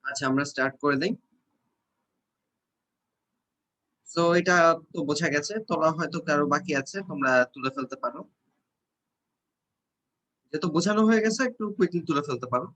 আচ্ছা, আমরা স্টার্ট করে দেই। সো এটা তো বোঝা গেছে, তোলা হয়তো কারো বাকি আছে, তোমরা তুলে ফেলতে পারো। যেহেতু বোঝানো হয়ে গেছে, একটু কুইকলি তুলে ফেলতে পারো।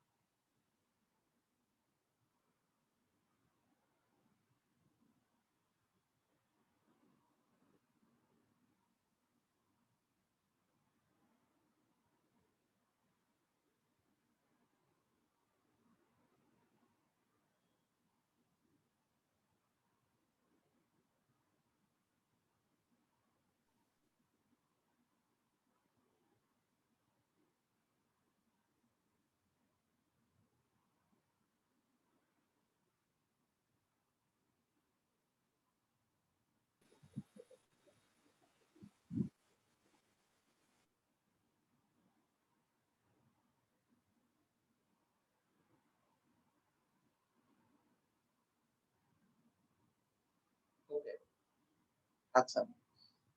ওকে, আচ্ছা।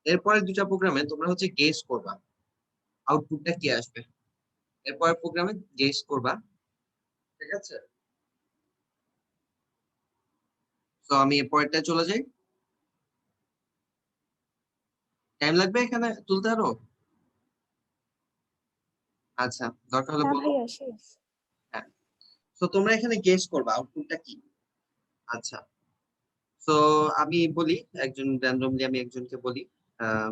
এরপরে দুটা প্রোগ্রামে তোমরা হচ্ছে গেস করবা আউটপুটটা কি আসবে। এরপরে প্রোগ্রামে গেস করবা, ঠিক আছে? তো আমি এরপরটা চলে যাই। টাইম লাগবে এখানে তুলতে আরো? আচ্ছা, দরকার হলে না বলো। ভাইয়া শেষ। হ্যাঁ, তো তোমরা এখানে গেস করবা আউটপুটটা কি। আচ্ছা, তো আমি বলি, একজন র্যান্ডমলি আমি একজনকে বলি। আহ,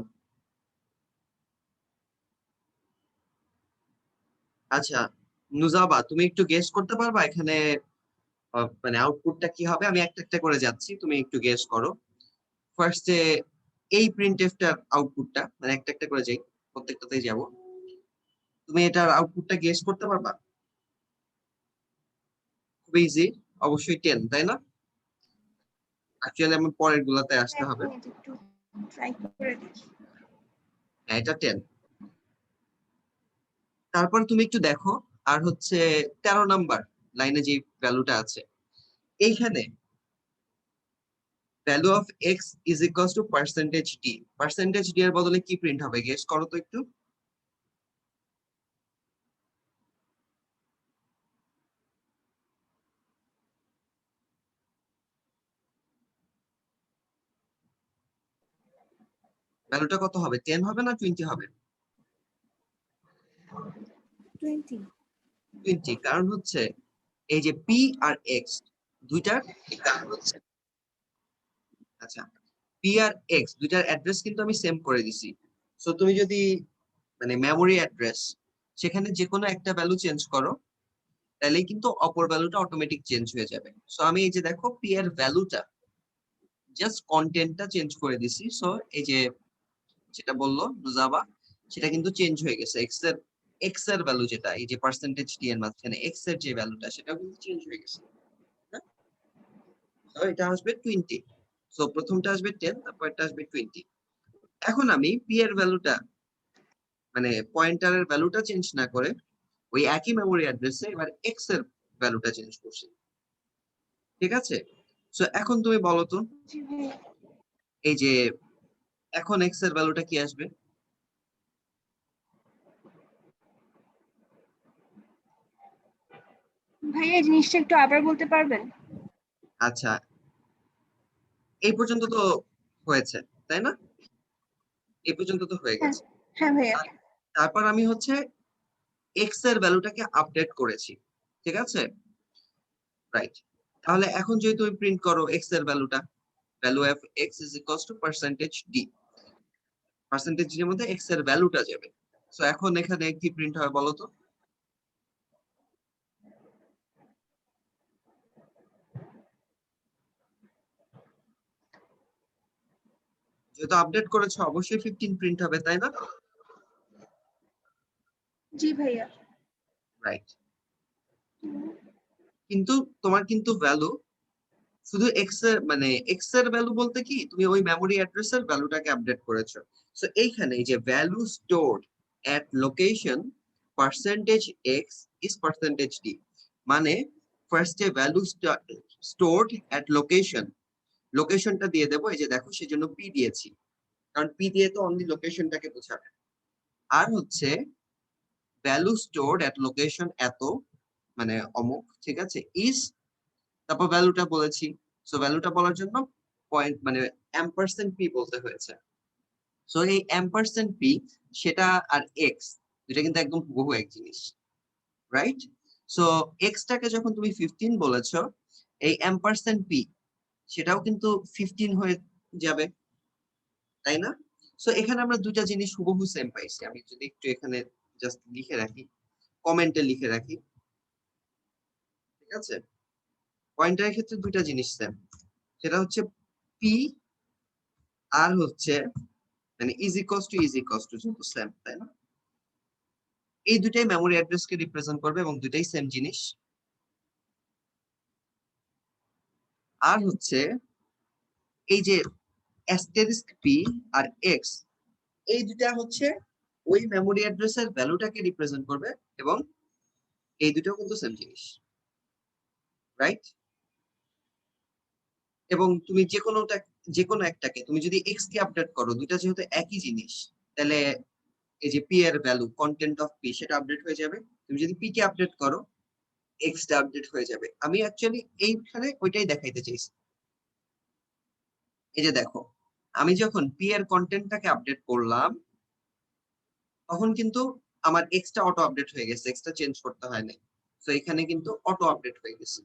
আচ্ছা, নুজাবা, তুমি একটু গেস করতে পারবা এখানে মানে আউটপুটটা কি হবে? আমি একটা একটা করে যাচ্ছি, তুমি একটু গেস করো। ফার্স্টে এই প্রিন্টএফটার আউটপুটটা, মানে একটা একটা করে যাই, প্রত্যেকটাতেই যাব। তুমি এটার আউটপুটটা গেস করতে পারবা? খুব ইজি, অবশ্যই 10, তাই না? অ্যাকচুয়ালি আমার পরের গুলাতে আসতে এক হবে। মিনিট একটু ট্রাই করে দেখি। হ্যাঁ, এটা 10। তারপর তুমি একটু দেখো, আর হচ্ছে 13 নাম্বার লাইনে যে ভ্যালুটা আছে, এইখানে value of x is equals to percentage D. Percentage D এর বদলে কি প্রিন্ট হবে? গেস করো তো একটু। ভ্যালুটা কত হবে? 10 হবে না 20 হবে? 20। 20। কারণ হচ্ছে এই যে পি আর এক্স দুইটার, কারণ হচ্ছে, আচ্ছা, পি আর এক্স দুইটার অ্যাড্রেস কিন্তু আমি সেম করে দিছি। সো তুমি যদি মানে মেমোরি অ্যাড্রেস, সেখানে যে কোনো একটা ভ্যালু চেঞ্জ করো, তাহলেই কিন্তু অপর ভ্যালুটা অটোমেটিক চেঞ্জ হয়ে যাবে। সো আমি এই যে দেখো পি এর ভ্যালুটা, জাস্ট কন্টেন্টটা চেঞ্জ করে দিছি। সো এই যে যেটা বললো নুজাবা, সেটা কিন্তু চেঞ্জ হয়ে গেছে। এক্স এর ভ্যালু যেটা, এই যে পার্সেন্টেজ ডি এর মাঝখানে এক্স এর যে ভ্যালুটা, সেটাও কিন্তু চেঞ্জ হয়ে গেছে। হ্যাঁ? তো এটা আসবে 20। সো প্রথমটা আসবে 10, তারপরটা আসবে 20। এখন আমি পি এর ভ্যালুটা, মানে পয়েন্টারের ভ্যালুটা চেঞ্জ না করে, ওই একই মেমোরি অ্যাড্রেসে এবার এক্স এর ভ্যালুটা চেঞ্জ করছি। ঠিক আছে? সো এখন তুমি বলো তো, জি ভাইয়া। এই যে এখন এক্স এর ভ্যালুটা কি আসবে? ভাইয়া এই জিনিসটা একটু আবার বলতে পারবেন? আচ্ছা, এই পর্যন্ত তো হয়েছে, তাই না? এই পর্যন্ত তো হয়ে হ্যাঁ। গেছে। হ্যাঁ ভাইয়া। তারপর আমি হচ্ছে এক্স এর ভ্যালুটাকে আপডেট করেছি, ঠিক আছে? রাইট। তাহলে এখন যদি তুমি প্রিন্ট করো এক্স এর ভ্যালুটা, value of x is equals to percentage D, percentage D এর মধ্যে এক্স এর ভ্যালুটা যাবে। সো এখন এখানে কি প্রিন্ট হয় বলো তো? যেহেতু আপডেট করেছো, অবশ্যই 15 প্রিন্ট হবে, তাই না? জি ভাইয়া। রাইট। কিন্তু তোমার কিন্তু ভ্যালু শুধু এক্স এর, মানে এক্স এর ভ্যালু বলতে কি, তুমি ওই মেমোরি অ্যাড্রেসের ভ্যালুটাকে আপডেট করেছো। সো এইখানে এই যে value stored at location percentage x is percentage D, মানে ফার্স্টে ভ্যালু স্টোরড এট লোকেশন, লোকেশনটা দিয়ে দেবো। এই যে দেখো, সেজন্য পি দিয়েছি, কারণ পি দিয়ে তো অনলি লোকেশনটাকে বোঝাবে। আর হচ্ছে ভ্যালু স্টোরড এট লোকেশন এত, মানে অমুক, ঠিক আছে, ইজ তারপর ভ্যালুটা বলেছি। সো ভ্যালুটা বলার জন্য পয়েন্ট মানে ampersand p বলতে হয়েছে। সো এই ampersand p সেটা আর x দুটা কিন্তু একদম হুবহু এক জিনিস, রাইট? সো x টাকে যখন তুমি 15 বলেছো, এই ampersand p সেটাও কিন্তু 15 হয়ে যাবে, তাই না? সো এখানে আমরা দুইটা জিনিস হুবহু সেম পাইছি। আমি যদি একটু এখানে জাস্ট লিখে রাখি, কমেন্টে লিখে রাখি, ঠিক আছে? পয়েন্টারের ক্ষেত্রে দুইটা জিনিস সেম, সেটা হচ্ছে পি আর হচ্ছে মানে ইজ ইকুয়ালস টু যেহেতু সেম, তাই না? এই দুইটাই মেমোরি অ্যাড্রেসকে রিপ্রেজেন্ট করবে এবং দুইটাই সেম জিনিস। আর হচ্ছে এই যে অ্যাস্টেরিস্ক পি আর এক্স, এই দুটা হচ্ছে ওই মেমোরি অ্যাড্রেসের ভ্যালুটাকে রিপ্রেজেন্ট করবে এবং এই দুটো কিন্তু সেম জিনিস, রাইট? এবং তুমি যে কোনো একটাকে তুমি যদি এক্স কে আপডেট করো, দুটা যেহেতু একই জিনিস, তাহলে এই যে পি এর ভ্যালু কন্টেন্ট অফ পি সেটা আপডেট হয়ে যাবে। তুমি যদি পি কে আপডেট করো, এক্স টা আপডেট হয়ে যাবে। আমি অ্যাকচুয়ালি এইখানে ওইটাই দেখাইতে চাইছি। এই যে দেখো, আমি যখন পি এর কন্টেন্টটাকে আপডেট করলাম, তখন কিন্তু আমার এক্স টা অটো আপডেট হয়ে গেছে, এক্স টা চেঞ্জ করতে হয় নাই। তো এখানে কিন্তু অটো আপডেট হয়ে গেছে,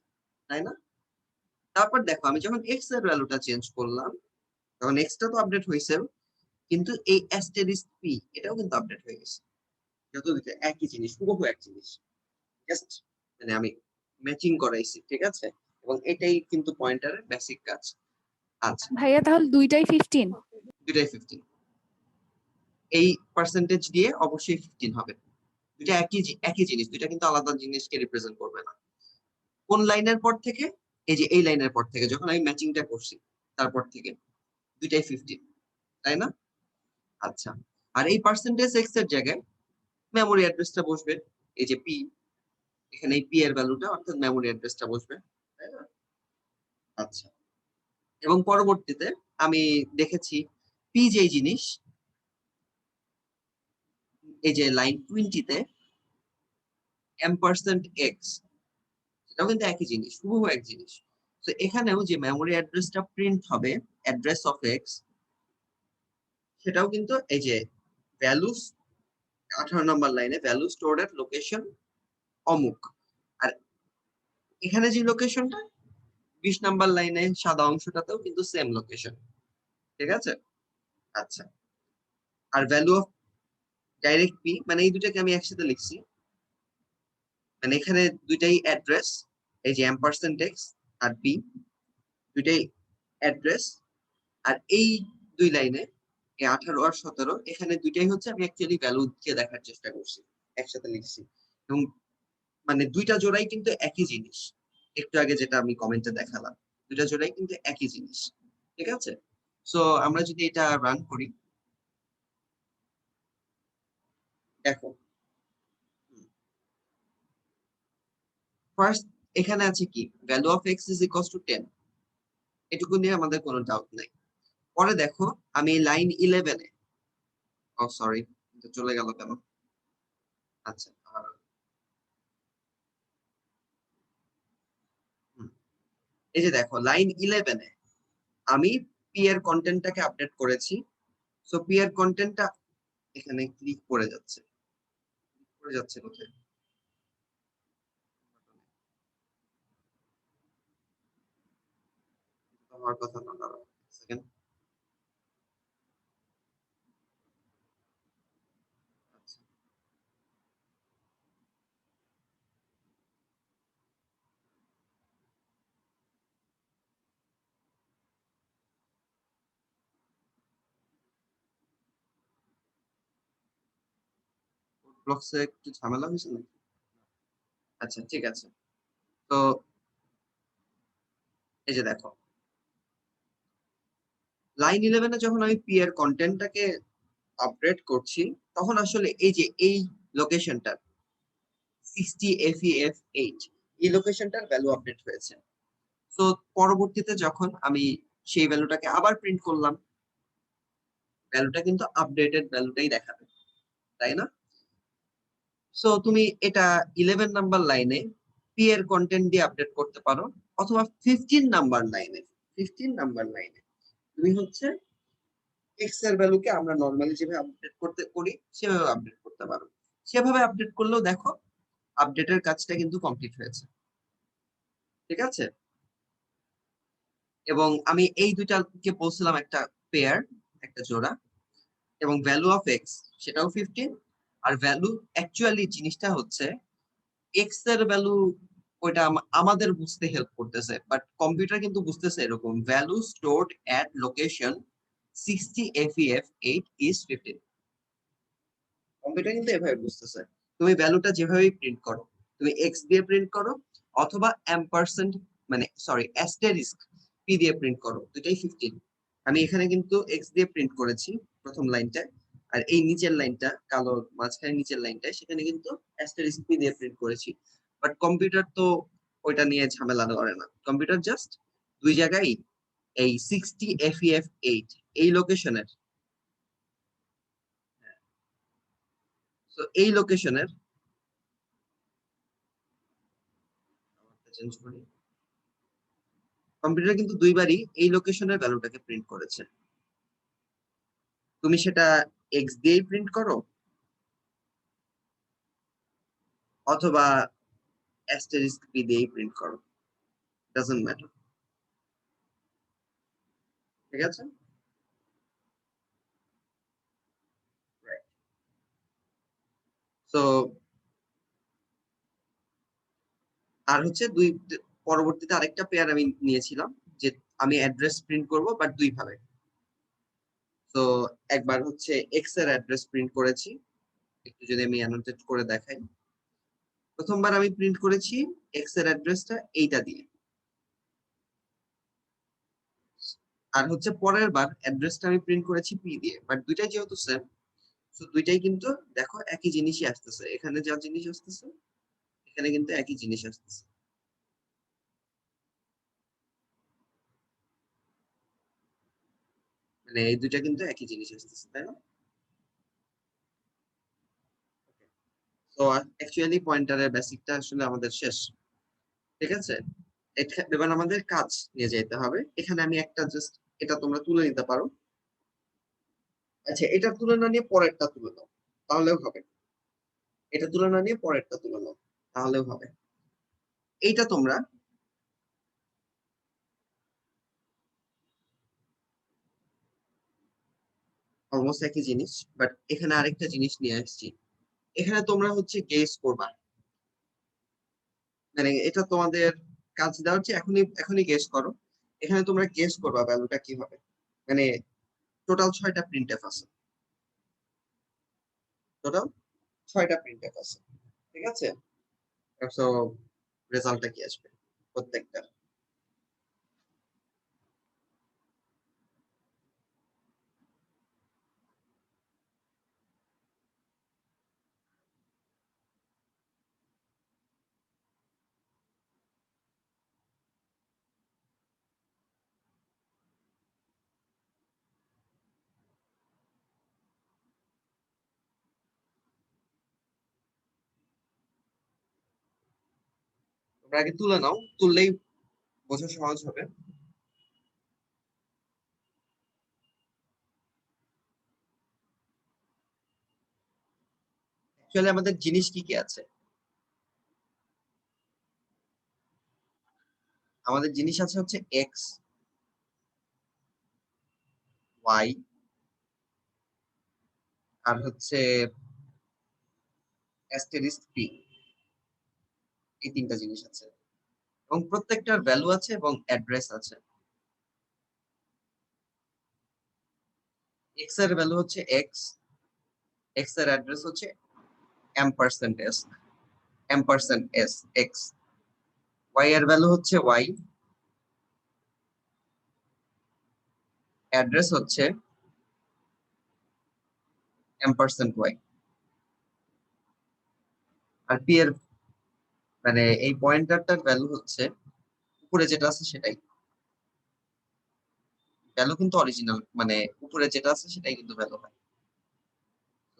তাই না? তারপর দেখো, আমি যখন এক্স এর ভ্যালুটা চেঞ্জ করলাম, তখন এক্স টা তো আপডেট হয়েছে, কিন্তু এই অ্যাস্টেরিস্ক পি এটাও কিন্তু আপডেট হয়ে গেছে। যত দুটো একই জিনিস, হুবহু এক জিনিস, জাস্ট মানে আমি ম্যাচিং করাইছি, ঠিক আছে? এবং এটাই কিন্তু পয়েন্টারের বেসিক কাজ। আচ্ছা, ভাইয়া তাহলে দুইটাই 15? দুটাই 15, এই পার্সেন্টেজ দিয়ে অবশ্যই 15 হবে। দুটা একই জিনিস, দুটা কিন্তু আলাদা জিনিসকে রিপ্রেজেন্ট করবে না। কোন লাইনের পর থেকে? এই যে এই লাইনের পর থেকে যখন আমি ম্যাচিংটা করছি, তারপর থেকে দুইটাই 15, তাই না? আচ্ছা, আর এই পার্সেন্টেজ এক্স এর জায়গায় মেমোরি অ্যাড্রেসটা বসবে, এই যে পি, এখানে এই পি এর ভ্যালুটা অর্থাৎ মেমোরি অ্যাড্রেসটা বসবে, তাই না? আচ্ছা, এবং পরবর্তীতে আমি দেখেছি পি যেই জিনিস, এই যে লাইন 20 তে ampersand x, সেটাও কিন্তু একই জিনিস, হুবহু এক জিনিস। তো এখানেও যে মেমোরি অ্যাড্রেসটা প্রিন্ট হবে, অ্যাড্রেস অফ এক্স, সেটাও কিন্তু এই যে ভ্যালুস 18 নম্বর লাইনে ভ্যালু স্টোরড এট লোকেশন অমুক। আর এখানে যে লোকেশনটা 20 নাম্বার লাইনে সাদা অংশটাতেও কিন্তু সেম লোকেশন, ঠিক আছে? আচ্ছা, আর ভ্যালু অফ ডাইরেক্ট পি মানে এই দুটাকে আমি একসাথে লিখছি, মানে এখানে দুইটাই অ্যাড্রেস, এই যে ampersand x আর p দুইটাই অ্যাড্রেস। আর এই দুই লাইনে এই 18 আর 17 এখানে দুইটাই হচ্ছে আমি অ্যাকচুয়ালি ভ্যালু দিয়ে দেখার চেষ্টা করছি, একসাথে লিখছি। এবং মানে দুইটা জোড়াই কিন্তু একই জিনিস, একটু আগে যেটা আমি কমেন্টে দেখালাম, দুইটা জোড়াই কিন্তু একই জিনিস, ঠিক আছে? সো আমরা যদি এটা রান করি, দেখো ফার্স্ট এখানে আছে কি, value of x is equals two 10, এটুকু নিয়ে আমাদের কোনো ডাউট নাই। পরে দেখো, আমি লাইন 11 এ, ও সরি, চলে গেল কেন? আচ্ছা, হুম, এই যে দেখো লাইন 11 এ আমি পি এর কন্টেন্টটাকে আপডেট করেছি। সো পি এর কন্টেন্টটা এখানে ক্লিক করে যাচ্ছে, কোথায়? আমার কথা না, দাঁড়াও সেকেন্ড। আচ্ছা, ব্লকসে একটু ঝামেলা হয়েছে নাকি? আচ্ছা, ঠিক আছে। তো এই যে দেখো, লাইন 11 এ যখন আমি পি এর কন্টেন্টটাকে আপডেট করছি, তখন আসলে এই যে এই লোকেশনটা 60FEF8, এই লোকেশনটার ভ্যালু আপডেট হয়েছে। তো পরবর্তীতে যখন আমি সেই ভ্যালুটাকে আবার প্রিন্ট করলাম, ভ্যালুটা কিন্তু আপডেটেড ভ্যালুটাই দেখাবে, তাই না? সো তুমি এটা 11 নাম্বার লাইনে পি এর কন্টেন্ট দিয়ে আপডেট করতে পারো, অথবা 15 নাম্বার লাইনে তুমি হচ্ছে এক্স এর ভ্যালুকে আমরা নরমালি যেভাবে আপডেট করি সেভাবে আপডেট করতে পারো। সেভাবে আপডেট করলেও দেখো আপডেটের কাজটা কিন্তু কমপ্লিট হয়েছে। ঠিক আছে, এবং আমি এই দুইটাকে বলছিলাম একটা পেয়ার, একটা জোড়া, এবং ভ্যালু অফ এক্স সেটাও 15। আর ভ্যালু অ্যাকচুয়ালি জিনিসটা হচ্ছে এক্স এর ভ্যালু, ওইটা আমাদের বুঝতে হেল্প করতেছে, বাট কম্পিউটার কিন্তু বুঝতেছে এরকম value stored at location 60 FEF 8 is 15। Computer কিন্তু এভাবে বুঝতেছে। তুমি ভ্যালুটা যেভাবে প্রিন্ট করো, তুমি এক্স দিয়ে প্রিন্ট করো অথবা এম্পারসেন্ট মানে সরি অ্যাস্টেরিস্ক পি দিয়ে প্রিন্ট করো, দুটাই 15। আমি এখানে কিন্তু এক্স দিয়ে প্রিন্ট করেছি প্রথম লাইনটা, আর এই নিচের লাইনটা কালো মাঝখানে নিচের লাইনটা সেখানে কিন্তু অ্যাস্টেরিস্ক পি দিয়ে প্রিন্ট করেছি। বাট কম্পিউটার তো ওইটা নিয়ে ঝামেলা করে না, কম্পিউটার জাস্ট দুই জায়গায় এই 60 FEF 8 এই লোকেশনের, তো এই লোকেশনের চেঞ্জ করি, কম্পিউটার কিন্তু দুইবারই এই লোকেশনের ভ্যালুটাকে প্রিন্ট করেছে। তুমি সেটা এক্স দিয়েই প্রিন্ট করো অথবা অ্যাস্টেরিস্ক পি দিয়েই প্রিন্ট করো, ডাজন্ট ম্যাটার। ঠিক আছে, তো আর হচ্ছে পরবর্তীতে আরেকটা পেয়ার আমি নিয়েছিলাম যে আমি অ্যাড্রেস প্রিন্ট করব বাট দুই ভাবে। তো একবার হচ্ছে এক্স এর অ্যাড্রেস প্রিন্ট করেছি, একটু যদি আমি অ্যানোটেট করে দেখাই। প্রথমবার আমি প্রিন্ট করেছি এক্স এর অ্যাড্রেসটা এইটা দিয়ে, আর হচ্ছে পরের বার অ্যাড্রেসটা আমি প্রিন্ট করেছি পি দিয়ে, বাট দুইটাই যেহেতু সেম, তো দুইটাই কিন্তু দেখো একই জিনিসই আসতেছে, এখানে যা জিনিস আসতেছে এখানে কিন্তু একই জিনিস আসতেছে। মানে এই দুইটা কিন্তু একই জিনিস আসতেছে, তাই না? তো অ্যাকচুয়ালি পয়েন্টারের বেসিকটা আসলে আমাদের শেষ। ঠিক আছে, এবার আমাদের কাজ নিয়ে যেতে হবে। এখানে আমি একটা জাস্ট এটা তোমরা তুলে নিতে পারো। আচ্ছা, এটা তুলে না নিয়ে পরেরটা তুলে নাও, তাহলেও হবে। এটা তুলে না নিয়ে পরেরটা তুলে নাও, তাহলেও হবে। এইটা তোমরা অলমোস্ট একই জিনিস, বাট এখানে আরেকটা জিনিস নিয়ে আসছি। এখানে তোমরা হচ্ছে গেস করবা, মানে এটা তোমাদের কাজ দেওয়া হচ্ছে, এখনই এখনই গেস করো। এখানে তোমরা গেস করবা ভ্যালুটা কি হবে। মানে টোটাল 6টা প্রিন্টএফ আছে, টোটাল 6টা প্রিন্টএফ আছে। ঠিক আছে, সো রেজাল্টটা কি আসবে প্রত্যেকটা। তোমরা আগে তুলে নাও, তুললেই বোঝা সহজ হবে। অ্যাকচুয়ালি আমাদের জিনিস কি কি আছে? আমাদের জিনিস আছে হচ্ছে এক্স, ওয়াই, আর হচ্ছে অ্যাস্টেরিস্ক পি, এই তিনটা জিনিস আছে, এবং প্রত্যেকটার ভ্যালু আছে এবং অ্যাড্রেস আছে। এক্স এর ভ্যালু হচ্ছে এক্স, এক্স এর অ্যাড্রেস হচ্ছে এম্পারসেন্ট এস, এম্পারসেন্ট এস এক্স। ওয়াই এর ভ্যালু হচ্ছে ওয়াই, অ্যাড্রেস হচ্ছে এম্পারসেন্ট ওয়াই। আর পি এর মানে এই পয়েন্টারটার ভ্যালু হচ্ছে উপরে যেটা আছে সেটাই, ভ্যালু কিন্তু অরিজিনাল, মানে উপরে যেটা আছে সেটাই কিন্তু ভ্যালু হয়।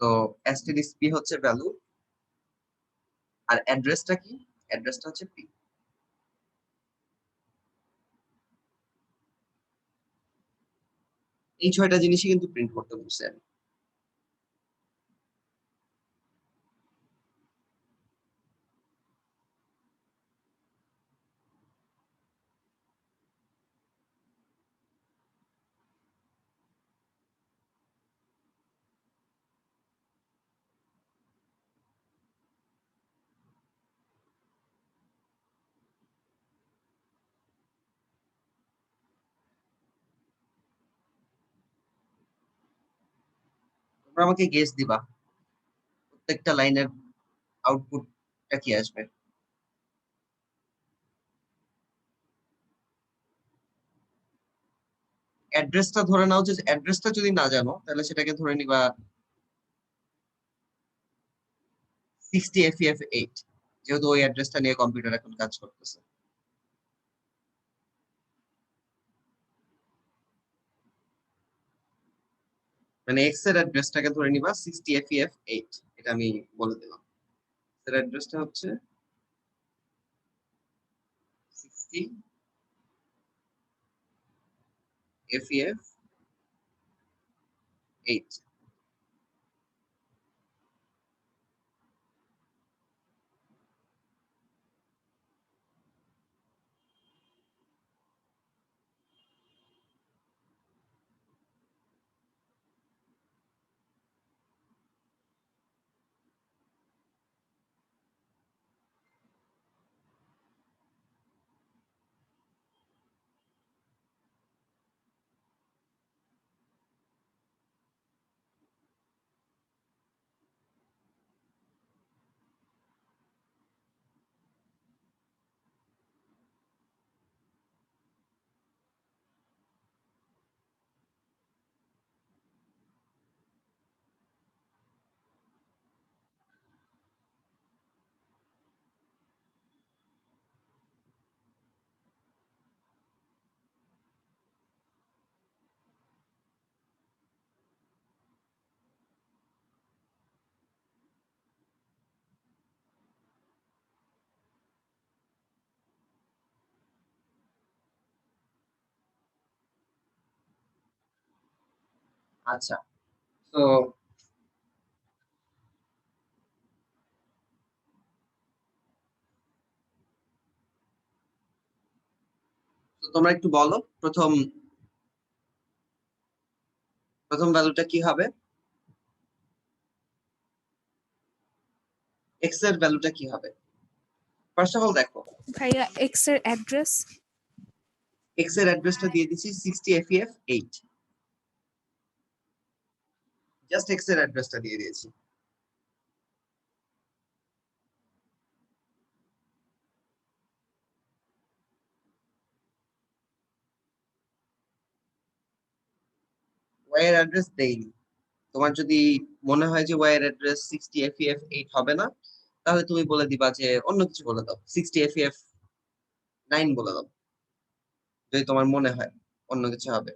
তো অ্যাস্টেরিস্ক পি হচ্ছে ভ্যালু, আর অ্যাড্রেসটা কি? অ্যাড্রেসটা হচ্ছে পি। এই 6টা জিনিসই কিন্তু প্রিন্ট করতে বলছে আমি। তোমরা আমাকে গেস দিবা প্রত্যেকটা লাইনের আউটপুটটা কি আসবে। অ্যাড্রেসটা ধরে নাও, যে অ্যাড্রেসটা যদি না জানো তাহলে সেটাকে ধরে নিবা 60FEF8, যেহেতু ওই অ্যাড্রেসটা নিয়ে কম্পিউটার এখন কাজ করতেছে। মানে এক্স এর অ্যাড্রেসটাকে ধরে নিবা 60FEF8, এটা আমি বলে দিলাম। এর অ্যাড্রেসটা হচ্ছে 60FEF8। আচ্ছা, তো তোমরা একটু বলো প্রথম প্রথম ভ্যালুটা কি হবে, এক্স এর ভ্যালুটা কি হবে। ফার্স্ট অফ অল দেখো, ভাইয়া এক্স এর অ্যাড্রেস। এক্স এর অ্যাড্রেসটা দিয়ে দিচ্ছি 60FEF8, জাস্ট এক্স এর অ্যাড্রেসটা দিয়ে দিয়েছি। ওয়াই এর অ্যাড্রেস দেইনি। তোমার যদি মনে হয় যে ওয়াই এর অ্যাড্রেস 60FEF8 হবে না, তাহলে তুমি বলে দিবা যে অন্য কিছু বলে দাও, 60FEF9 বলে দাও, যদি তোমার মনে হয় অন্য কিছু হবে।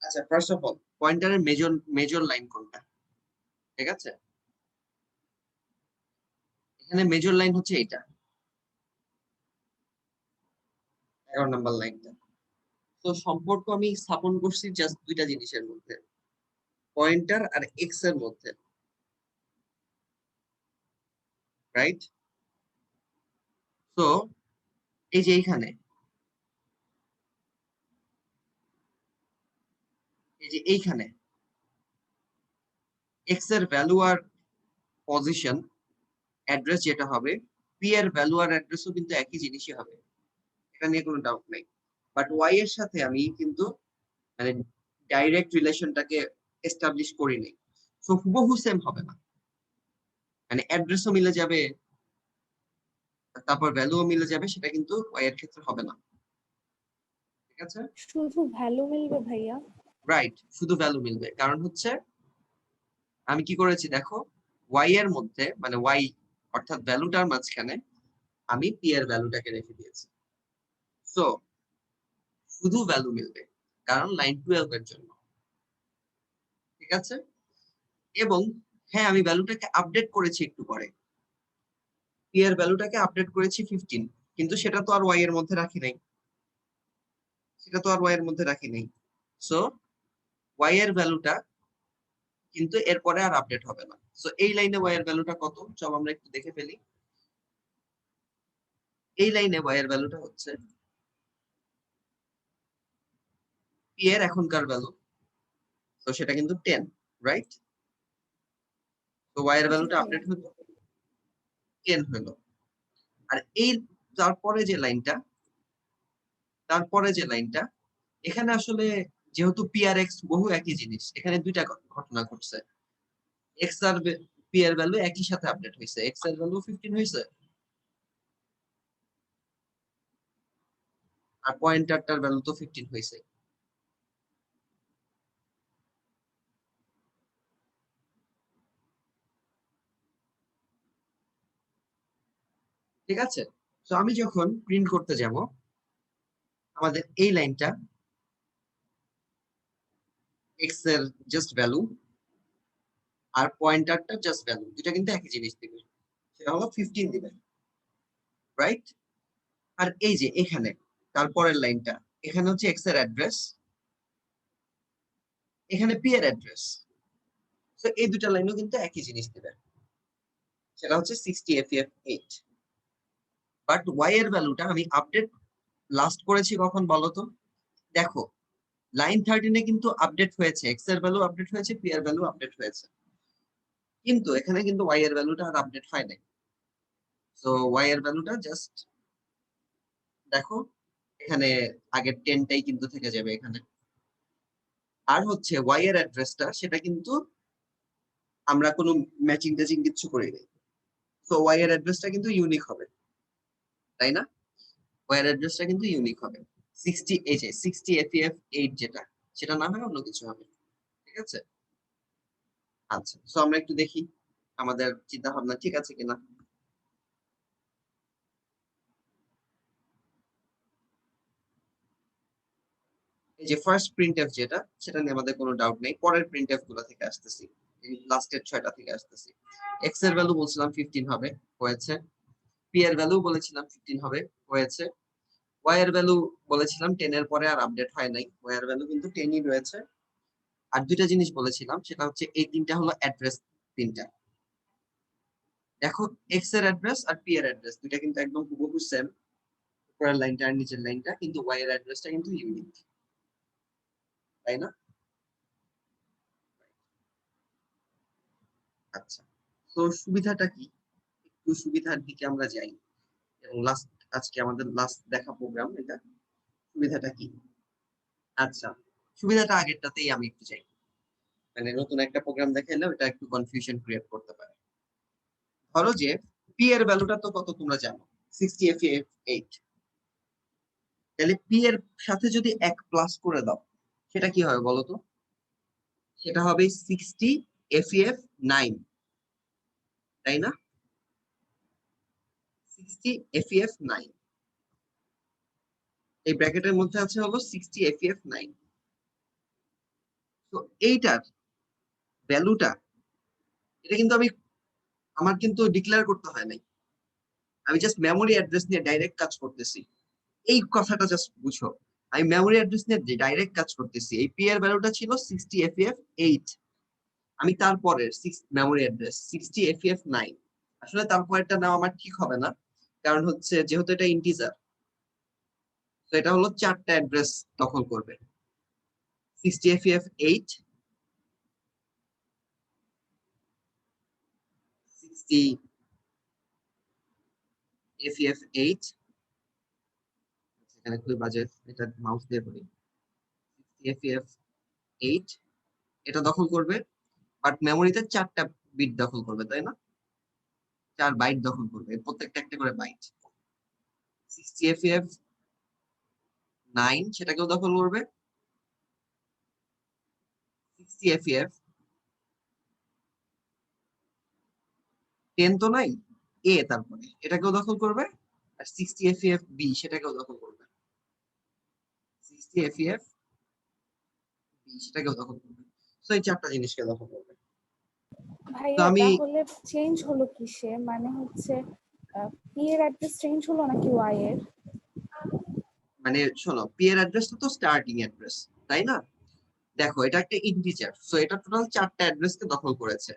আচ্ছা, ফার্স্ট অফ অল পয়েন্টারের মেজর মেজর লাইন কোনটা, ঠিক আছে। এখানে মেজর লাইন হচ্ছে এটা 11 নাম্বার লাইনটা। তো সম্পর্ক আমি স্থাপন করছি জাস্ট দুইটা জিনিসের মধ্যে, পয়েন্টার আর এক্স এর মধ্যে, রাইট। তো এই যে এইখানে, এই যে এইখানে এক্স এর ভ্যালু আর পজিশন অ্যাড্রেস যেটা হবে, পি এর ভ্যালু আর অ্যাড্রেসও কিন্তু একই জিনিসই হবে, এটা নিয়ে কোনো ডাউট নেই। বাট ওয়াই এর সাথে আমি কিন্তু মানে ডাইরেক্ট রিলেশনটাকে এস্টাবলিশ করিনি, সো হুবহু সেম হবে না। মানে অ্যাড্রেসও মিলে যাবে, তারপর ভ্যালুও মিলে যাবে, সেটা কিন্তু ওয়াই এর ক্ষেত্রে হবে না, ঠিক আছে। শুধু ভ্যালু মিলবে ভাইয়া? রাইট, শুধু ভ্যালু মিলবে, কারণ হচ্ছে আমি কি করেছি দেখো, ওয়াই এর মধ্যে মানে ওয়াই অর্থাৎ ভ্যালুটার মাঝখানে আমি পি এর ভ্যালুটাকে রেখে দিয়েছি, সো শুধু ভ্যালু মিলবে, কারণ লাইন 12 এর জন্য, ঠিক আছে। এবং হ্যাঁ, আমি ভ্যালুটাকে আপডেট করেছি একটু পরে, পি এর ভ্যালুটাকে আপডেট করেছি 15, কিন্তু সেটা তো আর ওয়াই এর মধ্যে রাখি নাই, সেটা তো আর ওয়াই এর মধ্যে রাখি নাই। সো ওয়াই এর ভ্যালুটা কিন্তু এরপরে আর আপডেট হবে না। সো এই লাইনে ওয়াই এর ভ্যালুটা কত, চল আমরা একটু দেখে ফেলি। এই লাইনে ওয়াই এর ভ্যালুটা হচ্ছে পি এর এখনকার ভ্যালু, তো সেটা কিন্তু 10, রাইট? তো ওয়াই এর জি ভ্যালুটা ভাইয়া। আপডেট হলো 10 হলো। আর এই তারপরে যে লাইনটা, তারপরে যে লাইনটা, এখানে আসলে যেহেতু পি আর এক্স বহু একই জিনিস, এখানে দুইটা ঘটনা ঘটছে। এক্স আর পি এর ভ্যালু একই সাথে আপডেট হয়েছে, এক্স এর ভ্যালু 15 হয়েছে আর পয়েন্টারটার ভ্যালু তো 15 হয়েছে। ঠিক আছে? তো আমি যখন প্রিন্ট করতে যাব, আমাদের এই লাইনটা এক্স এর জাস্ট ভ্যালু আর পয়েন্টারটা জাস্ট ভ্যালু, দুটা কিন্তু একই জিনিস দিবে, সেটা হলো 15 দিবে, রাইট? আর এই যে এখানে তারপরের লাইনটা, এখানে হচ্ছে এক্স এর অ্যাড্রেস, এখানে পি এর অ্যাড্রেস। তো এই দুটা লাইনও কিন্তু একই জিনিস দিবে, সেটা হচ্ছে 60FF8। বাট ওয়াই এর ভ্যালুটা আমি আপডেট লাস্ট করেছি কখন বলতো? দেখো, লাইন 13 কিন্তু আপডেট হয়েছে, এক্স এর ভ্যালু আপডেট হয়েছে, পি এর ভ্যালু আপডেট হয়েছে, কিন্তু এখানে কিন্তু ওয়াই এর ভ্যালুটা আর আপডেট হয় নাই। তো ওয়াই এর ভ্যালুটা জাস্ট দেখো, এখানে আগের 10টাই কিন্তু থেকে যাবে এখানে। আর হচ্ছে ওয়াই এর অ্যাড্রেসটা, সেটা কিন্তু আমরা কোনো ম্যাচিং ট্যাচিং কিছু করি নাই। তো ওয়াই এর অ্যাড্রেসটা কিন্তু ইউনিক হবে, তাই না? ওয়াই এর অ্যাড্রেসটা কিন্তু ইউনিক হবে। 60, এই যে 60FF8 যেটা, সেটা না হয় অন্য কিছু হবে। ঠিক আছে? আচ্ছা, তো আমরা একটু দেখি আমাদের চিন্তা ভাবনা ঠিক আছে কিনা। এই যে ফার্স্ট প্রিন্টএফ যেটা, সেটা নিয়ে আমাদের কোনো ডাউট নেই, পরের প্রিন্টএফ গুলো থেকে আসতেছি, এই লাস্টের 6টা থেকে আসতেছি। এক্স এর ভ্যালু বলছিলাম 15 হবে, হয়েছে। পি এর ভ্যালু বলেছিলাম 15 হবে, হয়েছে। ওয়াই এর ভ্যালু বলেছিলাম 10 এর পরে আর আপডেট হয় নাই, ওয়াই এর ভ্যালু কিন্তু 10ই রয়েছে। আর দুইটা জিনিস বলেছিলাম, সেটা হচ্ছে এই তিনটা হলো অ্যাড্রেস তিনটা। দেখো, এক্স এর অ্যাড্রেস আর পি এর অ্যাড্রেস দুইটা কিন্তু একদম হুবহু সেম, উপরের লাইনটা আর নিচের লাইনটা, কিন্তু ওয়াই এর অ্যাড্রেসটা কিন্তু ইউনিক, তাই না? আচ্ছা, তো সুবিধাটা কি? একটু সুবিধার দিকে আমরা যাই, এবং লাস্ট, আজকে আমাদের লাস্ট দেখা প্রোগ্রাম এটা। সুবিধাটা কি? আচ্ছা, সুবিধাটা আগেরটাতেই আমি একটু চাই, মানে নতুন একটা প্রোগ্রাম দেখাইলে ওটা একটু কনফিউশন ক্রিয়েট করতে পারে। ধরো যে পি এর ভ্যালুটা তো কত তোমরা জানো, 60FF8। তাহলে পি এর সাথে যদি 1 প্লাস করে দাও, সেটা কি হবে বলো তো? সেটা হবে 60FF9, তাই না? 60FF9, এই ব্র্যাকেটের মধ্যে আছে হলো 60FF9। তো এইটার ভ্যালুটা, এটা কিন্তু আমি, আমার কিন্তু ডিক্লেয়ার করতে হয় নাই, আমি জাস্ট মেমোরি অ্যাড্রেস নিয়ে ডাইরেক্ট কাজ করতেছি। এই কথাটা জাস্ট বুঝো, আমি মেমোরি অ্যাড্রেস নিয়ে ডাইরেক্ট কাজ করতেছি। এই পি এর ভ্যালুটা ছিল 60FF8, আমি তারপরের মেমোরি অ্যাড্রেস 60FF9। আসলে তারপরেরটা নেওয়া আমার ঠিক হবে না, কারণ হচ্ছে যেহেতু এটা ইন্টিজার, তো এটা হলো 4টা অ্যাড্রেস দখল করবে। 60FF8, 60FF8, এখানে খুবই বাজে, এটা মাউস দিয়ে করি। 60FF8 এটা দখল করবে, বাট মেমোরিতে 4টা বিট দখল করবে, তাই না? 4 বাইট দখল করবে, প্রত্যেকটা একটা করে বাইট। 60FF9 সেটাকেও দখল করবে। 60FF10 তো নাই, তারপরে এটাকেও দখল করবে। আর 60FF সেটাকেও দখল করবে। 60FF সেটাকেও দখল করবে। তো এই 4টা জিনিসকে দখল করবে। তো ভাইয়া আমি, তাহলে চেঞ্জ হলো কিসে, মানে হচ্ছে পি এর অ্যাড্রেস চেঞ্জ হলো নাকি ওয়াই এর? মানে শোনো, পি এর অ্যাড্রেসটা তো স্টার্টিং অ্যাড্রেস, তাই না? দেখো এটা একটা ইন্টিজার, সো এটা টোটাল 4টা অ্যাড্রেসকে দখল করেছে।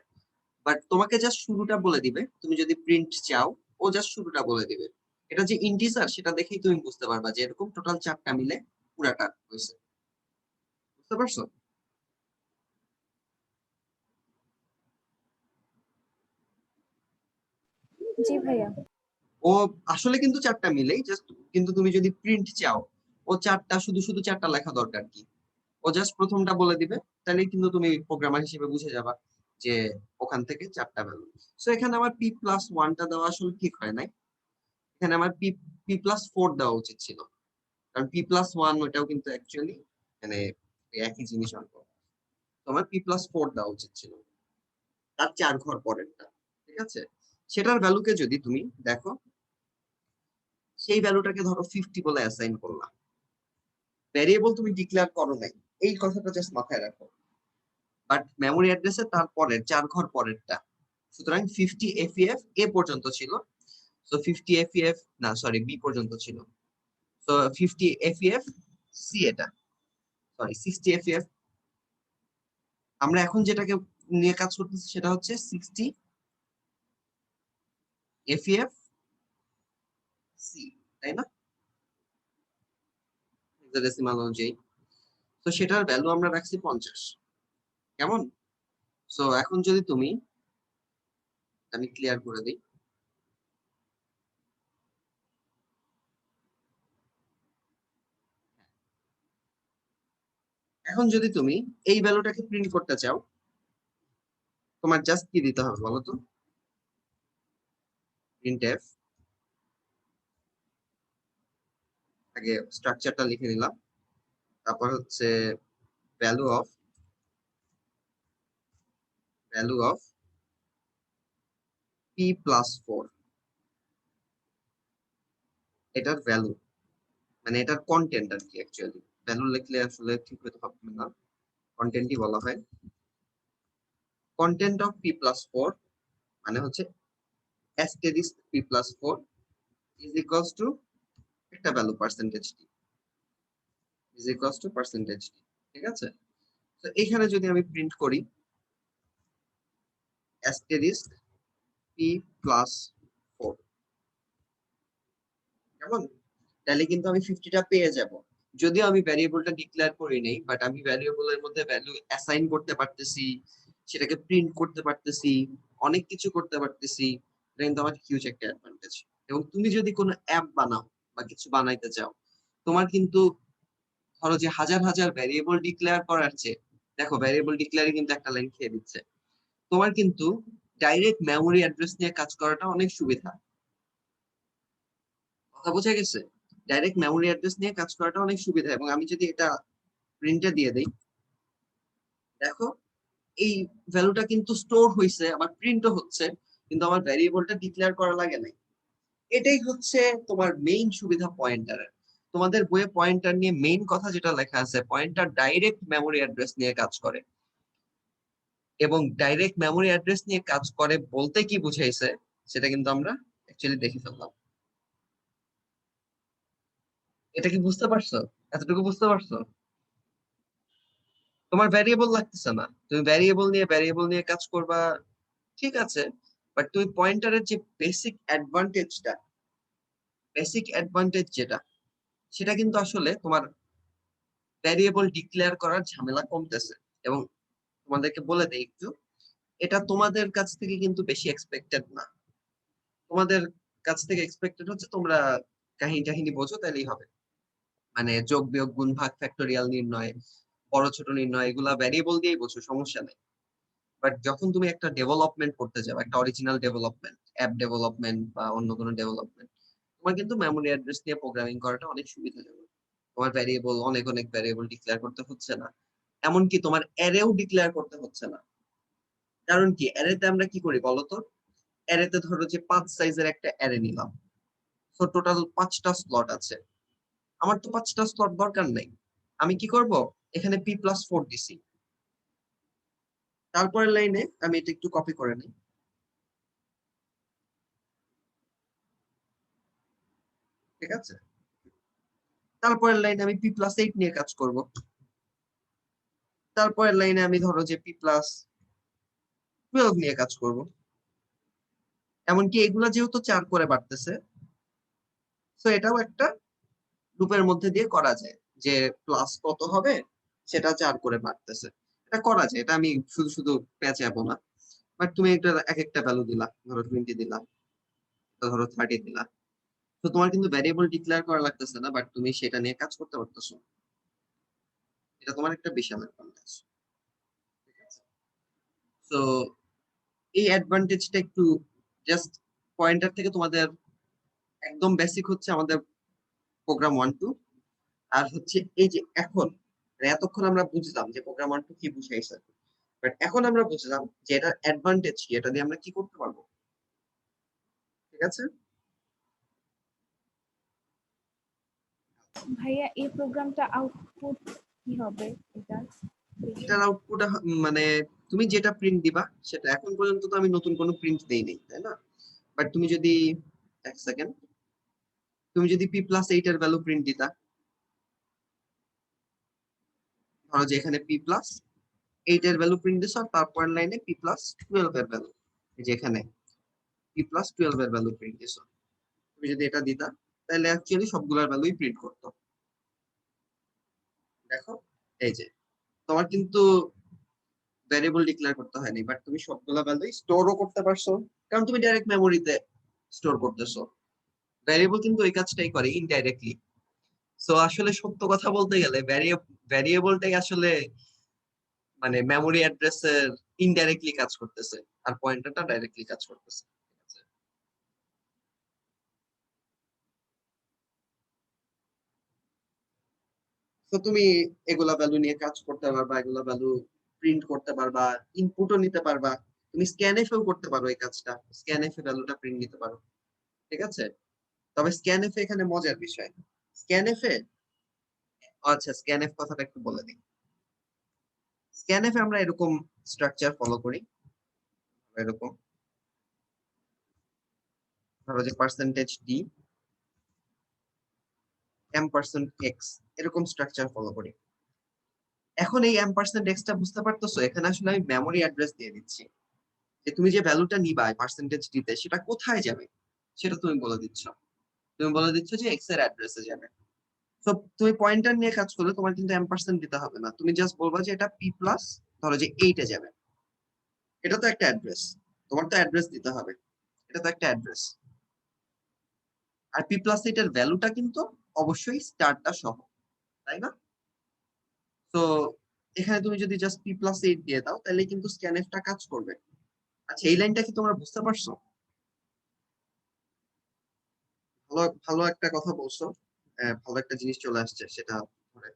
বাট তোমাকে জাস্ট শুরুটা বলে দিবে, তুমি যদি প্রিন্ট চাও ও জাস্ট শুরুটা বলে দিবে। এটা যে ইন্টিজার সেটা দেখেই তুমি বুঝতে পারবা যে এরকম টোটাল 4টা মিলে পুরাটা হয়েছে। বুঝতে পারছো? জি ভাইয়া। ও আসলে কিন্তু 4টা মিলেই জাস্ট, কিন্তু তুমি যদি প্রিন্ট চাও ও 4টা, শুধু শুধু 4টা লেখা দরকার কি? ও জাস্ট প্রথমটা বলে দিবে, তাহলে কিন্তু তুমি প্রোগ্রামার হিসেবে বুঝে যাবা যে ওখান থেকে 4টা ভ্যালু। সো এখানে আমার পি প্লাস ওয়ানটা দেওয়া আসলে ঠিক হয় নাই, এখানে আমার পি পি প্লাস ফোর দেওয়া উচিত ছিল। কারণ পি প্লাস ওয়ান ওটাও কিন্তু অ্যাকচুয়ালি মানে একই জিনিস অঙ্ক। তোমার পি প্লাস ফোর দেওয়া উচিত ছিল, তার 4 ঘর পরেরটা। ঠিক আছে? সেটার ভ্যালুকে যদি তুমি দেখো, সেই ভ্যালুটাকে ধরো 50 বলে অ্যাসাইন করলাম, ভ্যারিয়েবল তুমি ডিক্লেয়ার করো নাই, এই কথাটা জাস্ট মাথায় রাখো। বাট মেমোরি অ্যাড্রেসে তার পরের 4 ঘর পরেরটা, সুতরাং 50 এফইএফ এ পর্যন্ত ছিল। সো 50 এফইএফ, না সরি, বি পর্যন্ত ছিল। সো 50 এফইএফ সি, এটা সরি 60 এফইএফ। আমরা এখন যেটাকে নিয়ে কাজ করতেছি সেটা হচ্ছে 60 এফইএফ সি, তাই না? হেক্সাডেসিমাল অনুযায়ী। তো সেটার ভ্যালু আমরা রাখছি 50। কেমন? সো এখন যদি তুমি, আমি ক্লিয়ার করে দিই, এখন যদি তুমি এই ভ্যালুটাকে প্রিন্ট করতে চাও, তোমার জাস্ট কি দিতে হবে বলো তো? প্রিন্টএফ, আগে স্ট্রাকচারটা লিখে নিলাম, তারপর হচ্ছে value of P plus four, এটার ভ্যালু মানে এটার কন্টেন্ট আর কি। অ্যাকচুয়ালি ভ্যালু লিখলে আসলে ঠিক হতে হবে না, কন্টেন্টই বলা হয়। Content of P plus four মানে হচ্ছে asterisk P plus four is equals to একটা value percentage T, is equals to percentage T. ঠিক আছে? তো এখানে যদি আমি প্রিন্ট করি অ্যাস্টেরিস্ক পি প্লাস ফোর, কেমন? তাহলে কিন্তু আমি 50টা পেয়ে যাব। যদিও আমি ভ্যারিয়েবলটা ডিক্লেয়ার করি নাই, বাট আমি ভ্যারিয়েবলের মধ্যে ভ্যালু অ্যাসাইন করতে পারতেছি, সেটাকে প্রিন্ট করতে পারতেছি, অনেক কিছু করতে পারতেছি। এটা কিন্তু আমার হিউজ একটা অ্যাডভান্টেজ। এবং তুমি যদি কোনো অ্যাপ বানাও বা কিছু বানাইতে চাও, তোমার কিন্তু ধরো যে হাজার হাজার ভ্যারিয়েবল ডিক্লেয়ার করার চেয়ে, দেখো ভ্যারিয়েবল ডিক্লেয়ারে কিন্তু একটা লাইন খেয়ে দিচ্ছে, তোমার কিন্তু ডাইরেক্ট মেমোরি অ্যাড্রেস নিয়ে কাজ করাটা অনেক সুবিধা। কথা বোঝা গেছে? ডাইরেক্ট মেমোরি অ্যাড্রেস নিয়ে কাজ করাটা অনেক সুবিধা। এবং আমি যদি এটা প্রিন্টে দিয়ে দেই, দেখো এই ভ্যালুটা কিন্তু স্টোর হয়েছে, আবার প্রিন্টও হচ্ছে, কিন্তু আমার ভ্যারিয়েবলটা ডিক্লেয়ার করা লাগে নাই। এটাই হচ্ছে তোমার মেইন সুবিধা পয়েন্টারের। তোমাদের বইয়ে পয়েন্টার নিয়ে মেইন কথা যেটা লেখা আছে, পয়েন্টার ডাইরেক্ট মেমোরি অ্যাড্রেস নিয়ে কাজ করে। এবং ডাইরেক্ট মেমোরি অ্যাড্রেস নিয়ে কাজ করে বলতে কি বুঝাইছে সেটা কিন্তু আমরা অ্যাকচুয়ালি দেখে ফেললাম। এটা কি বুঝতে পারছো? এতটুকু বুঝতে পারছো? তোমার ভ্যারিয়েবল লাগতেছে না, তুমি ভ্যারিয়েবল নিয়ে কাজ করবা, ঠিক আছে। বাট তুমি পয়েন্টারের যে বেসিক অ্যাডভান্টেজ যেটা, সেটা কিন্তু আসলে তোমার ভ্যারিয়েবল ডিক্লেয়ার করার ঝামেলা কমতেছে। এবং তোমাদেরকে বলে দেই একটু, এটা তোমাদের কাছ থেকে কিন্তু বেশি এক্সপেক্টেড না। তোমাদের কাছ থেকে এক্সপেক্টেড হচ্ছে তোমরা কাহিনী টাহিনী বোঝো, তাইলেই হবে। মানে যোগ বিয়োগ গুণ ভাগ ফ্যাক্টোরিয়াল নির্ণয়, বড় ছোট নির্ণয়, এগুলা ভ্যারিয়েবল দিয়েই বোঝো, সমস্যা নেই। বাট যখন তুমি একটা ডেভেলপমেন্ট করতে যাও, একটা অরিজিনাল ডেভেলপমেন্ট, অ্যাপ ডেভেলপমেন্ট বা অন্য কোনো ডেভেলপমেন্ট, তোমার কিন্তু মেমোরি অ্যাড্রেস নিয়ে প্রোগ্রামিং করাটা অনেক সুবিধাজনক। তোমার ভ্যারিয়েবল, অনেক অনেক ভ্যারিয়েবল ডিক্লেয়ার করতে হচ্ছে না। এমনকি তোমার অ্যারেও ডিক্লেয়ার করতে হচ্ছে না। কারণ কি, অ্যারেতে আমরা কি করি বলতো? অ্যারেতে ধরো যে 5 সাইজের একটা অ্যারে নিলাম, তো টোটাল 5টা স্লট আছে। আমার তো 5টা স্লট দরকার নাই। আমি কি করব, এখানে পি প্লাস ফোর দিছি, তারপরের লাইনে আমি এটা একটু কপি করে নিই। ঠিক আছে? তারপরের লাইনে আমি p+8 নিয়ে কাজ করব। তারপরের লাইনে আমি ধরো যে p+12 নিয়ে কাজ করব। এমনকি এগুলা যেহেতু 4 করে বাড়তেছে, তো এটাও একটা লুপের মধ্যে দিয়ে করা যায় যে প্লাস কত হবে সেটা 4 করে বাড়তেছে। এটা করা যায়, এটা আমি শুধু শুধু পেঁচাবো না। বাট তুমি একটা এক একটা ভ্যালু দিলা, ধরো 20 দিলা, ধরো 30 দিলা। তো তোমার কিন্তু ভ্যারিয়েবল ডিক্লেয়ার করা লাগতেছে না, বাট তুমি সেটা নিয়ে কাজ করতে পারতেছো। এটা তোমার একটা বিশাল অ্যাডভান্টেজ। ঠিক আছে, তো এই অ্যাডভান্টেজটা একটু জাস্ট পয়েন্টার থেকে তোমাদের একদম বেসিক হচ্ছে আমাদের প্রোগ্রাম 1 2, আর হচ্ছে এই যে এখন এতক্ষণ আমরা বুঝলাম যে প্রোগ্রাম 1 2 কি বুঝাইছে, বাট এখন আমরা বুঝলাম যে এটার অ্যাডভান্টেজ কি, এটা দিয়ে আমরা কি করতে পারবো। ঠিক আছে, ভাইয়া এই প্রোগ্রামটা আউটপুট কি হবে এটা? এটার আউটপুট মানে তুমি যেটা প্রিন্ট দিবা সেটা, এখন পর্যন্ত তো আমি নতুন কোনো প্রিন্ট দেই নাই, তাই না? বাট তুমি যদি এক সেকেন্ড, তুমি যদি p+8 এর ভ্যালু প্রিন্ট দিতা, ধরো যে এখানে p+8 এর ভ্যালু প্রিন্ট দিছো, আর তারপরের লাইনে p+12 এর ভ্যালু, এই যে এখানে p+12 এর ভ্যালু প্রিন্ট দিছো, তুমি যদি এটা দিতা তাহলে অ্যাকচুয়ালি সবগুলোর ভ্যালুই প্রিন্ট করতো। দেখো, এই যে তোমার কিন্তু ভ্যারিয়েবল ডিক্লেয়ার করতে হয়নি, বাট তুমি সবগুলা ভ্যালুই স্টোরও করতে পারছো, কারণ তুমি ডাইরেক্ট মেমোরিতে স্টোর করতেছো। ভ্যারিয়েবল কিন্তু ওই কাজটাই করে ইনডাইরেক্টলি। সো আসলে সত্য কথা বলতে গেলে ভ্যারিয়েবলটাই আসলে মানে মেমোরি অ্যাড্রেসের ইনডাইরেক্টলি কাজ করতেছে, আর পয়েন্টারটা ডাইরেক্টলি কাজ করতেছে। ঠিক আছে? তো তুমি এগুলা ভ্যালু নিয়ে কাজ করতে পারবা, এগুলা ভ্যালু প্রিন্ট করতে পারবা, ইনপুটও নিতে পারবা। তুমি স্ক্যানএফ এও করতে পারো এই কাজটা, স্ক্যানএফ এ ভ্যালুটা প্রিন্ট নিতে পারো। ঠিক আছে, তবে স্ক্যানএফ এখানে মজার বিষয়, স্ক্যানএফ এ, আচ্ছা স্ক্যানএফ কথাটা একটু বলে দিই। স্ক্যানএফ এ আমরা এরকম স্ট্রাকচার ফলো করি, এরকম ধরো যে %d m%x, এরকম স্ট্রাকচার ফলো করি। এখন এই m%x টা বুঝতে পারতেছো, এখানে আসলে আমি মেমোরি অ্যাড্রেস দিয়ে দিচ্ছি, যে তুমি যে ভ্যালুটা নিবা % দিতে সেটা কোথায় যাবে সেটা তুমি বলে দিচ্ছ। তুমি বলে দিচ্ছ যে x এর অ্যাড্রেসে যাবে। তো তুমি পয়েন্টার নিয়ে কাজ করলে তোমার কিন্তু m% দিতে হবে না, তুমি জাস্ট বলবা যে এটা p প্লাস, ধরো যে 8 এ যাবে। এটা তো একটা অ্যাড্রেস, তোমার তো অ্যাড্রেস দিতে হবে, এটা তো একটা অ্যাড্রেস। আর p+8 এর ভ্যালুটা কিন্তু অবশ্যই স্টারটা সহ, তাই না? তো এখানে তুমি যদি জাস্ট p+8 দিয়ে দাও তাহলে কিন্তু স্ক্যানএফটা কাজ করবে। আচ্ছা, এই লাইনটা কি তোমরা বুঝতে পারছো? ভালো ভালো একটা কথা বলছো। ভালো একটা জিনিস চলে আসছে সেটা ধরে।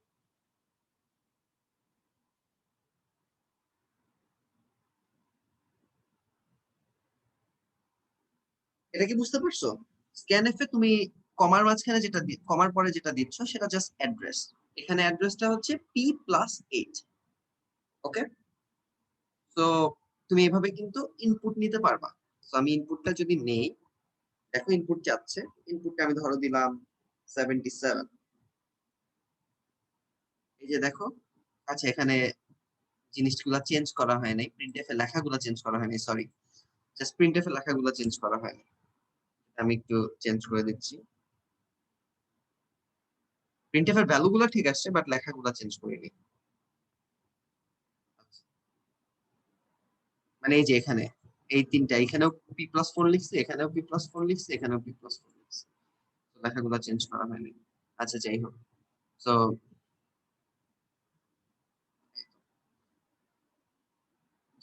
এটা কি বুঝতে পারছো? স্ক্যানএফ এ তুমি কমার মাঝখানে যেটা কমার পরে যেটা দিচ্ছ সেটা জাস্ট অ্যাড্রেস। এখানে অ্যাড্রেসটা হচ্ছে p+8। ওকে, তো তুমি এভাবে কিন্তু ইনপুট নিতে পারবা। তো আমি ইনপুটটা যদি নেই, দেখো ইনপুট যাচ্ছে, ইনপুটটা আমি ধরো দিলাম 77। এই যে দেখো, আচ্ছা এখানে জিনিসগুলো চেঞ্জ করা হয় নাই, প্রিন্টএফ এর লেখাগুলো চেঞ্জ করা হয়নি, সরি, জাস্ট প্রিন্টএফ এর লেখাগুলো চেঞ্জ করা হয়নি। আমি একটু চেঞ্জ করে দিচ্ছি। প্রিন্টএফ এর ভ্যালুগুলো ঠিক আসছে, বাট লেখাগুলো চেঞ্জ করিনি। মানে এই যে এখানে এই তিনটা, এখানেও p+4 লিখছি, এখানেও p+4 লিখছি, এখানেও p+4 লিখছি, তো লেখাগুলো চেঞ্জ করা হয়নি। আচ্ছা যাই হোক, তো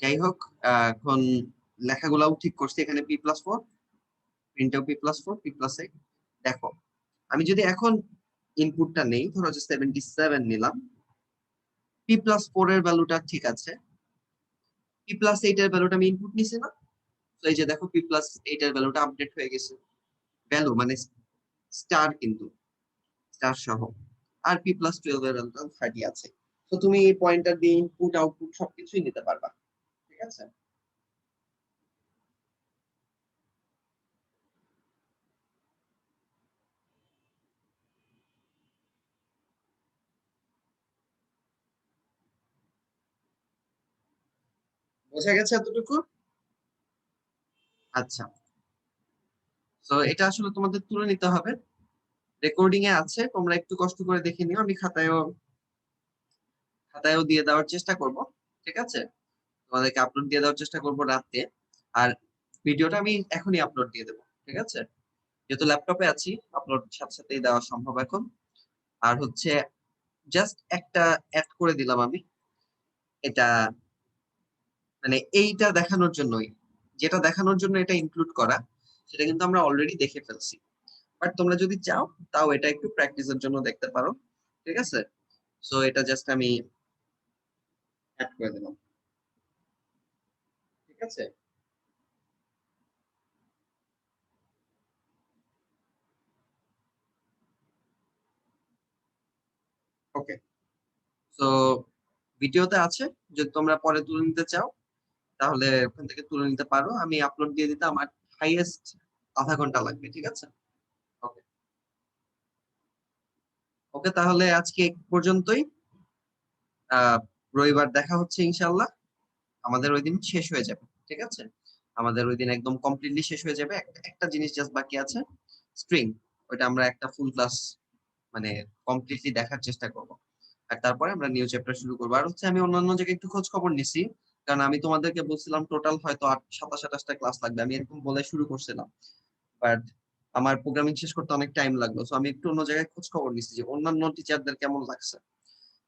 যাই হোক, এখন লেখাগুলাও ঠিক করছি, এখানে p+4, প্রিন্টেও p+4, p+8। দেখো, আমি যদি এখন ইনপুটটা নেই, ধরো যে 77 নিলাম, p+4 এর ভ্যালুটা ঠিক আছে, p+8 এর ভ্যালুটা আমি ইনপুট নিছি না? তো এই যে দেখো p+8 এর ভ্যালুটা আপডেট হয়ে গেছে, ভ্যালু মানে স্টার, কিন্তু স্টার সহ। আর p+12 এর ভ্যালুটা 30 আছে। তো তুমি এই পয়েন্টার দিয়ে ইনপুট আউটপুট সবকিছুই নিতে পারবা। ঠিক আছে, বোঝা গেছে এতটুকু? আচ্ছা, তো এটা আসলে তোমাদের তুলে নিতে হবে, রেকর্ডিং এ আছে, তোমরা একটু কষ্ট করে দেখে নিও, আমি খাতায়ও দিয়ে দেওয়ার চেষ্টা করব, ঠিক আছে? তোমাদেরকে আপলোড দিয়ে দেওয়ার চেষ্টা করব রাতে, আর ভিডিওটা আমি এখনই আপলোড দিয়ে দেবো, ঠিক আছে? যেহেতু ল্যাপটপে আছি, আপলোড সাথে সাথেই দেওয়া সম্ভব এখন। আর হচ্ছে জাস্ট একটা অ্যাড করে দিলাম আমি, এটা মানে এইটা দেখানোর জন্যই, যেটা দেখানোর জন্য এটা ইনক্লুড করা, সেটা কিন্তু আমরা অলরেডি দেখে ফেলছি। বাট তোমরা যদি চাও তাও এটা একটু প্র্যাকটিসের জন্য দেখতে পারো, ঠিক আছে? সো এটা জাস্ট আমি অ্যাড করে দিলাম, ঠিক আছে? ওকে, সো ভিডিওতে আছে, যদি তোমরা পরে তুলে নিতে চাও তাহলে ওখান থেকে তুলে নিতে পারো, আমি আপলোড দিয়ে দিতে আমার হাইয়েস্ট আধা ঘন্টা লাগবে, ঠিক আছে? ওকে, ওকে, তাহলে আজকে এই পর্যন্তই। আহ রবিবার দেখা হচ্ছে ইনশাল্লাহ। আমাদের ওই দিন শেষ হয়ে যাবে, ঠিক আছে? আমাদের ওই দিন একদম কমপ্লিটলি শেষ হয়ে যাবে, একটা একটা জিনিস জাস্ট বাকি আছে, স্ট্রিং। ওইটা আমরা একটা ফুল ক্লাস মানে কমপ্লিটলি দেখার চেষ্টা করব, আর তারপরে আমরা নিউ চ্যাপ্টার শুরু করবো। আর হচ্ছে আমি অন্যান্য জায়গায় একটু খোঁজ খবর নিছি, কারণ আমি তোমাদেরকে বলছিলাম টোটাল হয়তো 27-28টা ক্লাস লাগবে, আমি এরকম বলে শুরু করছিলাম, বাট আমার প্রোগ্রামিং শেষ করতে অনেক টাইম লাগলো, তো আমি একটু অন্য জায়গায় খোঁজ খবর নিছি যে অন্যান্য টিচারদের কেমন লাগছে।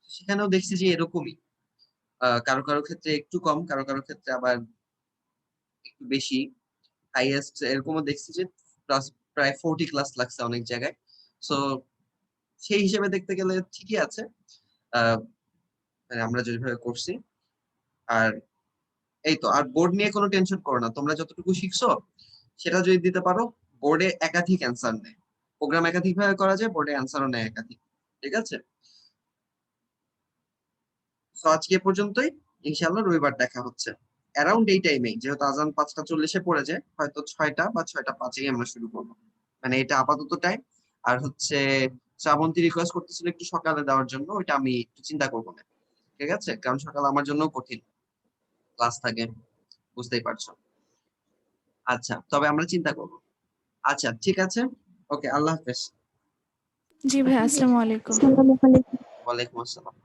সেখানেও দেখছি যে এরকমই, কারো কারো ক্ষেত্রে একটু কম, কারো কারো ক্ষেত্রে আবার একটু বেশি, হাইয়েস্ট এরকমও দেখছি যে প্লাস প্রায় 40 ক্লাস লাগছে অনেক জায়গায়। সো সেই হিসেবে দেখতে গেলে ঠিকই আছে, আহ মানে আমরা যেভাবে করছি। আর এই তো, আর বোর্ড নিয়ে কোনো টেনশন করো না, তোমরা যতটুকু শিখছো সেটা যদি দিতে পারো, বোর্ডে একাধিক অ্যান্সার নেয়, প্রোগ্রাম একাধিক ভাবে করা যায়, বোর্ডে অ্যান্সারও নেয় একাধিক, ঠিক আছে? তো আজকে এ পর্যন্তই, ইনশাআল্লাহ রবিবার দেখা হচ্ছে অ্যারাউন্ড এই টাইমেই, যেহেতু আজান 5টা 40-এ পড়ে যায়, হয়তো 6টা বা 6টা 5-এই আমরা শুরু করবো, মানে এটা আপাতত টাইম। আর হচ্ছে শ্রাবন্তী রিকোয়েস্ট করতেছিল একটু সকালে দেওয়ার জন্য, ওইটা আমি একটু চিন্তা করবো না, ঠিক আছে? কারণ সকাল আমার জন্য কঠিন, ক্লাস থাকে, বুঝতেই পারছো। আচ্ছা, তবে আমরা চিন্তা করবো। আচ্ছা, ঠিক আছে, ওকে, আল্লাহ হাফেজ। জি ভাই, আসসালামু আলাইকুম। ওয়ালাইকুম আসসালাম।